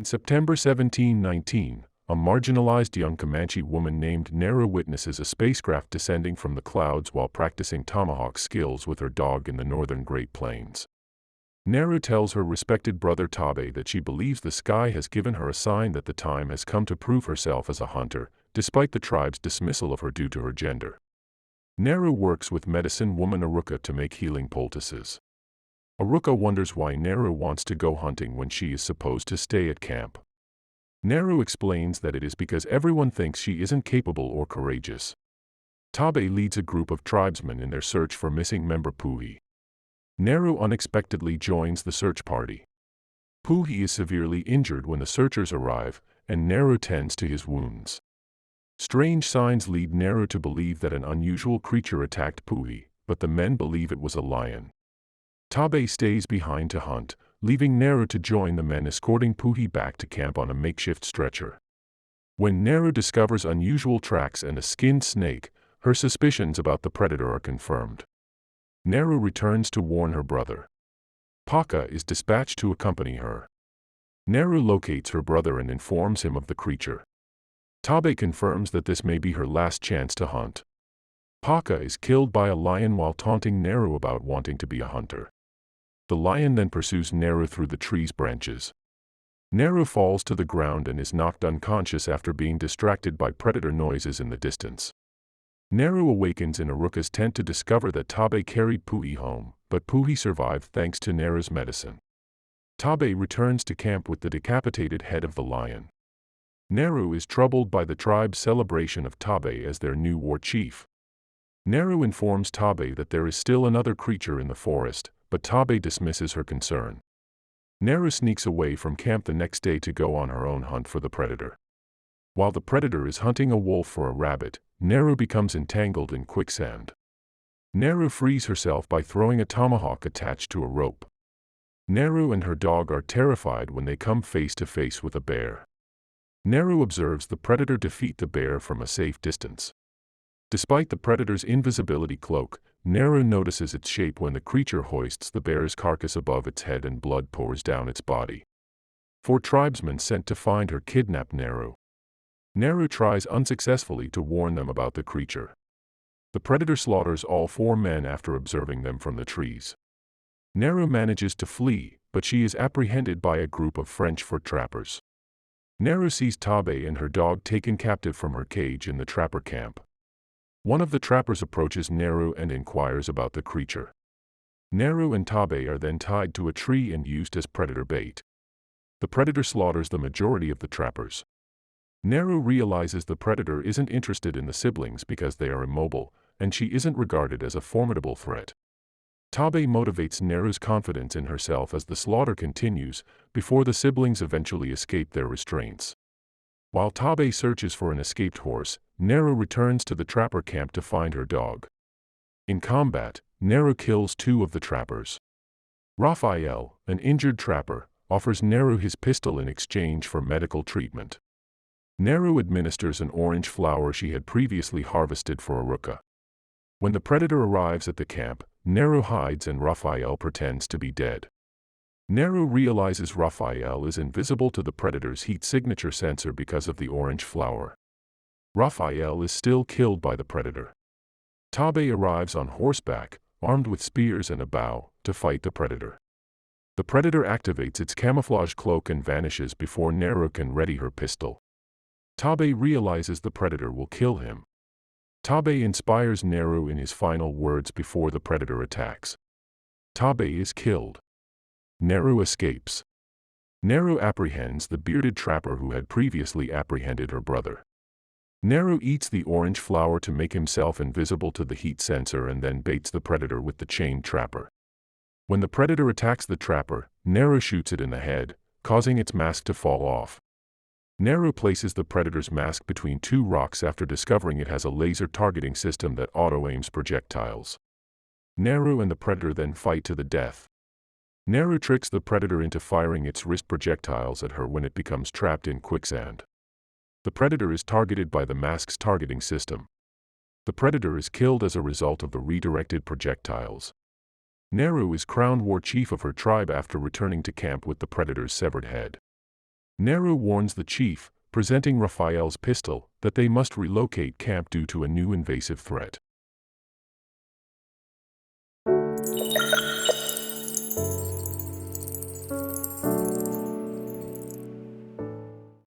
September 1719, a marginalized young Comanche woman named Naru witnesses a spacecraft descending from the clouds while practicing tomahawk skills with her dog in the northern Great Plains. Naru tells her respected brother Tabe that she believes the sky has given her a sign that the time has come to prove herself as a hunter, despite the tribe's dismissal of her due to her gender. Naru works with medicine woman Aruka to make healing poultices. Aruka wonders why Naru wants to go hunting when she is supposed to stay at camp. Naru explains that it is because everyone thinks she isn't capable or courageous. Tabe leads a group of tribesmen in their search for missing member Puhi. Naru unexpectedly joins the search party. Puhi is severely injured when the searchers arrive, and Naru tends to his wounds. Strange signs lead Naru to believe that an unusual creature attacked Puhi, but the men believe it was a lion. Tabe stays behind to hunt, leaving Naru to join the men escorting Puhi back to camp on a makeshift stretcher. When Naru discovers unusual tracks and a skinned snake, her suspicions about the predator are confirmed. Naru returns to warn her brother. Paka is dispatched to accompany her. Naru locates her brother and informs him of the creature. Tabe confirms that this may be her last chance to hunt. Paka is killed by a lion while taunting Naru about wanting to be a hunter. The lion then pursues Naru through the tree's branches. Naru falls to the ground and is knocked unconscious after being distracted by predator noises in the distance. Naru awakens in Aruka's tent to discover that Tabe carried Puhi home, but Puhi survived thanks to Naru's medicine. Tabe returns to camp with the decapitated head of the lion. Naru is troubled by the tribe's celebration of Tabe as their new war chief. Naru informs Tabe that there is still another creature in the forest, but Tabe dismisses her concern. Naru sneaks away from camp the next day to go on her own hunt for the predator. While the predator is hunting a wolf for a rabbit, Naru becomes entangled in quicksand. Naru frees herself by throwing a tomahawk attached to a rope. Naru and her dog are terrified when they come face to face with a bear. Naru observes the predator defeat the bear from a safe distance. Despite the predator's invisibility cloak, Naru notices its shape when the creature hoists the bear's carcass above its head and blood pours down its body. 4 tribesmen sent to find her kidnap Naru. Naru tries unsuccessfully to warn them about the creature. The predator slaughters all 4 men after observing them from the trees. Naru manages to flee, but she is apprehended by a group of French fur trappers. Naru sees Tabe and her dog taken captive from her cage in the trapper camp. One of the trappers approaches Naru and inquires about the creature. Naru and Tabe are then tied to a tree and used as predator bait. The predator slaughters the majority of the trappers. Naru realizes the predator isn't interested in the siblings because they are immobile, and she isn't regarded as a formidable threat. Tabe motivates Naru's confidence in herself as the slaughter continues, before the siblings eventually escape their restraints. While Tabe searches for an escaped horse, Naru returns to the trapper camp to find her dog. In combat, Naru kills 2 of the trappers. Raphael, an injured trapper, offers Naru his pistol in exchange for medical treatment. Naru administers an orange flower she had previously harvested for Aruka. When the predator arrives at the camp, Naru hides and Raphael pretends to be dead. Naru realizes Raphael is invisible to the predator's heat signature sensor because of the orange flower. Raphael is still killed by the predator. Tabe arrives on horseback, armed with spears and a bow, to fight the predator. The predator activates its camouflage cloak and vanishes before Naru can ready her pistol. Tabe realizes the predator will kill him. Tabe inspires Naru in his final words before the predator attacks. Tabe is killed. Naru escapes. Naru apprehends the bearded trapper who had previously apprehended her brother. Naru eats the orange flower to make himself invisible to the heat sensor and then baits the predator with the chained trapper. When the predator attacks the trapper, Naru shoots it in the head, causing its mask to fall off. Naru places the predator's mask between 2 rocks after discovering it has a laser targeting system that auto-aims projectiles. Naru and the predator then fight to the death. Naru tricks the predator into firing its wrist projectiles at her when it becomes trapped in quicksand. The predator is targeted by the mask's targeting system. The predator is killed as a result of the redirected projectiles. Naru is crowned war chief of her tribe after returning to camp with the predator's severed head. Naru warns the chief, presenting Raphael's pistol, that they must relocate camp due to a new invasive threat.